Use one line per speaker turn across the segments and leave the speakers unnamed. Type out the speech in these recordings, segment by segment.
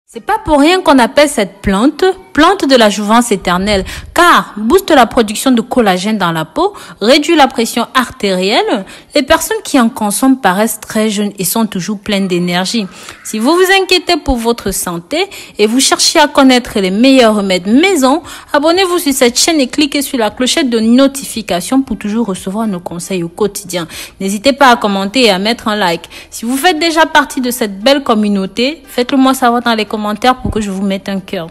C'est pas pour rien qu'on appelle cette plante de la jouvence éternelle, car booste la production de collagène dans la peau, réduit la pression artérielle. Les personnes qui en consomment paraissent très jeunes et sont toujours pleines d'énergie. Si vous vous inquiétez pour votre santé et vous cherchez à connaître les meilleurs remèdes maison, abonnez-vous sur cette chaîne et cliquez sur la clochette de notification pour toujours recevoir nos conseils au quotidien. N'hésitez pas à commenter et à mettre un like. Si vous faites déjà partie de cette belle communauté, faites-le moi savoir dans les commentaires pour que je vous mette un cœur.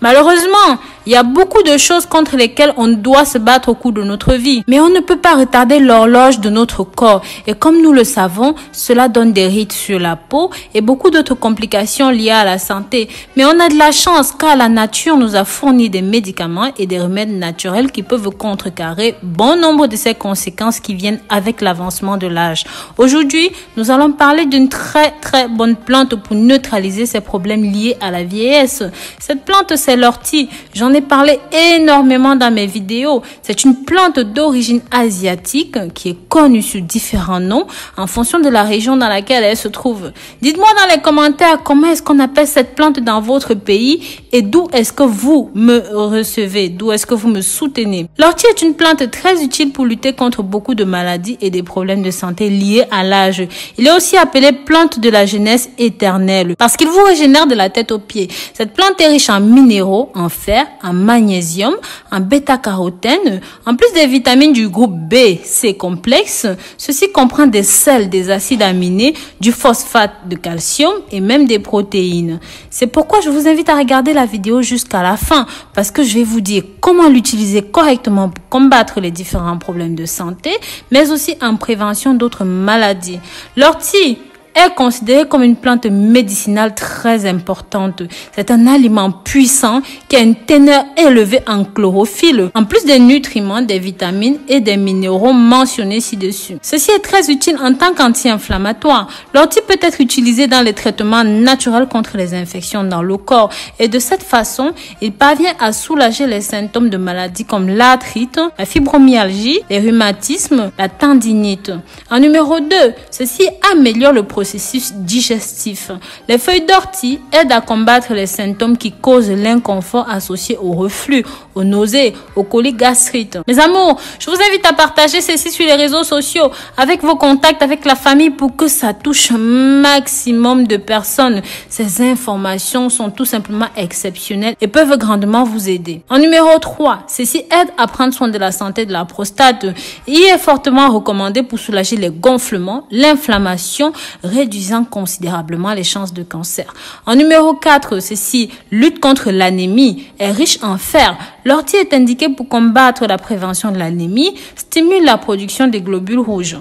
Malheureusement, il y a beaucoup de choses contre lesquelles on doit se battre au cours de notre vie. Mais on ne peut pas retarder l'horloge de notre corps. Et comme nous le savons, cela donne des rides sur la peau et beaucoup d'autres complications liées à la santé. Mais on a de la chance car la nature nous a fourni des médicaments et des remèdes naturels qui peuvent contrecarrer bon nombre de ces conséquences qui viennent avec l'avancement de l'âge. Aujourd'hui, nous allons parler d'une très bonne plante pour neutraliser ces problèmes liés à la vieillesse. Cette plante, c'est l'ortie. J'en ai parlé énormément dans mes vidéos. C'est une plante d'origine asiatique qui est connue sous différents noms en fonction de la région dans laquelle elle se trouve. Dites-moi dans les commentaires comment est-ce qu'on appelle cette plante dans votre pays et d'où est-ce que vous me recevez, d'où est-ce que vous me soutenez. L'ortie est une plante très utile pour lutter contre beaucoup de maladies et des problèmes de santé liés à l'âge. Il est aussi appelé plante de la jeunesse éternelle parce qu'il vous régénère de la tête aux pieds. Cette plante est riche en minéraux, en fer, en magnésium, en bêta-carotène, en plus des vitamines du groupe B, C complexe. Ceci comprend des sels, des acides aminés, du phosphate de calcium et même des protéines. C'est pourquoi je vous invite à regarder la vidéo jusqu'à la fin parce que je vais vous dire comment l'utiliser correctement pour combattre les différents problèmes de santé, mais aussi en prévention d'autres maladies. L'ortie est considérée comme une plante médicinale très importante. C'est un aliment puissant qui a une teneur élevée en chlorophylle, en plus des nutriments, des vitamines et des minéraux mentionnés ci-dessus. Ceci est très utile en tant qu'anti-inflammatoire. L'ortie peut être utilisée dans les traitements naturels contre les infections dans le corps et de cette façon, il parvient à soulager les symptômes de maladies comme l'arthrite, la fibromyalgie, les rhumatismes, la tendinite. En numéro 2, ceci améliore le processus digestif. Les feuilles d'ortie aident à combattre les symptômes qui causent l'inconfort associé au reflux, aux nausées, aux coliques gastriques. Mes amours, je vous invite à partager ceci sur les réseaux sociaux, avec vos contacts, avec la famille pour que ça touche un maximum de personnes. Ces informations sont tout simplement exceptionnelles et peuvent grandement vous aider. En numéro 3, ceci aide à prendre soin de la santé de la prostate. Il est fortement recommandé pour soulager les gonflements, l'inflammation, réduisant considérablement les chances de cancer. En numéro 4, ceci lutte contre l'anémie, est riche en fer. L'ortie est indiquée pour combattre la prévention de l'anémie, stimule la production des globules rouges.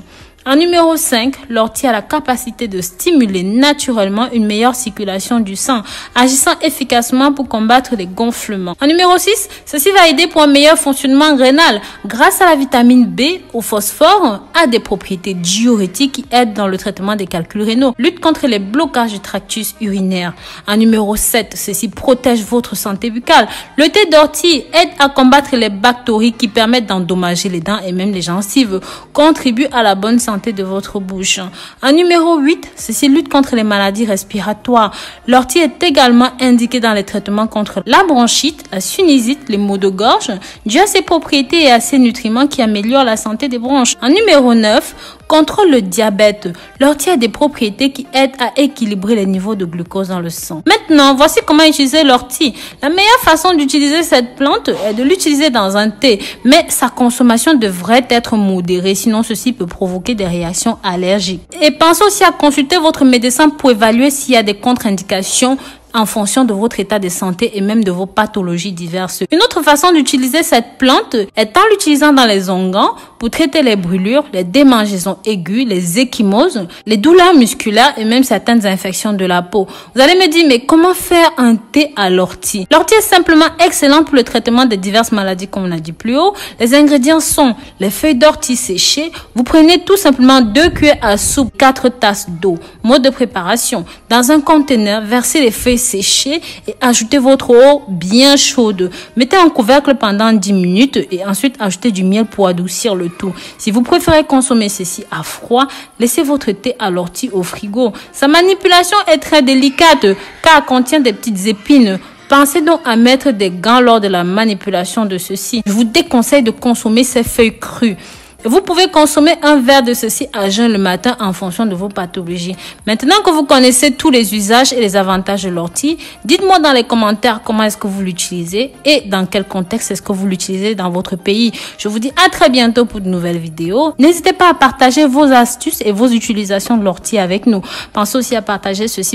En numéro 5, l'ortie a la capacité de stimuler naturellement une meilleure circulation du sang, agissant efficacement pour combattre les gonflements. En numéro 6, ceci va aider pour un meilleur fonctionnement rénal. Grâce à la vitamine B, au phosphore, a des propriétés diurétiques qui aident dans le traitement des calculs rénaux, lutte contre les blocages du tractus urinaire. En numéro 7, ceci protège votre santé buccale. Le thé d'ortie aide à combattre les bactéries qui permettent d'endommager les dents et même les gencives, contribue à la bonne santé de votre bouche. En numéro 8, ceci lutte contre les maladies respiratoires. L'ortie est également indiquée dans les traitements contre la bronchite, la sinusite, les maux de gorge, dû à ses propriétés et à ses nutriments qui améliorent la santé des bronches. En numéro 9, contrôle le diabète. L'ortie a des propriétés qui aident à équilibrer les niveaux de glucose dans le sang. Maintenant, voici comment utiliser l'ortie. La meilleure façon d'utiliser cette plante est de l'utiliser dans un thé, mais sa consommation devrait être modérée, sinon ceci peut provoquer des réactions allergiques. Et pensez aussi à consulter votre médecin pour évaluer s'il y a des contre-indications en fonction de votre état de santé et même de vos pathologies diverses. Une autre façon d'utiliser cette plante est en l'utilisant dans les onguents pour traiter les brûlures, les démangeaisons aiguës, les ecchymoses, les douleurs musculaires et même certaines infections de la peau. Vous allez me dire, mais comment faire un thé à l'ortie? L'ortie est simplement excellente pour le traitement de diverses maladies comme on a dit plus haut. Les ingrédients sont les feuilles d'ortie séchées. Vous prenez tout simplement 2 cuillères à soupe, 4 tasses d'eau. Mode de préparation. Dans un conteneur, versez les feuilles sécher et ajoutez votre eau bien chaude. Mettez un couvercle pendant 10 minutes et ensuite ajoutez du miel pour adoucir le tout. Si vous préférez consommer ceci à froid, laissez votre thé à l'ortie au frigo. Sa manipulation est très délicate car contient des petites épines. Pensez donc à mettre des gants lors de la manipulation de ceci. Je vous déconseille de consommer ces feuilles crues. Vous pouvez consommer un verre de ceci à jeun le matin en fonction de vos pathologies. Maintenant que vous connaissez tous les usages et les avantages de l'ortie, dites-moi dans les commentaires comment est-ce que vous l'utilisez et dans quel contexte est-ce que vous l'utilisez dans votre pays. Je vous dis à très bientôt pour de nouvelles vidéos. N'hésitez pas à partager vos astuces et vos utilisations de l'ortie avec nous. Pensez aussi à partager ceci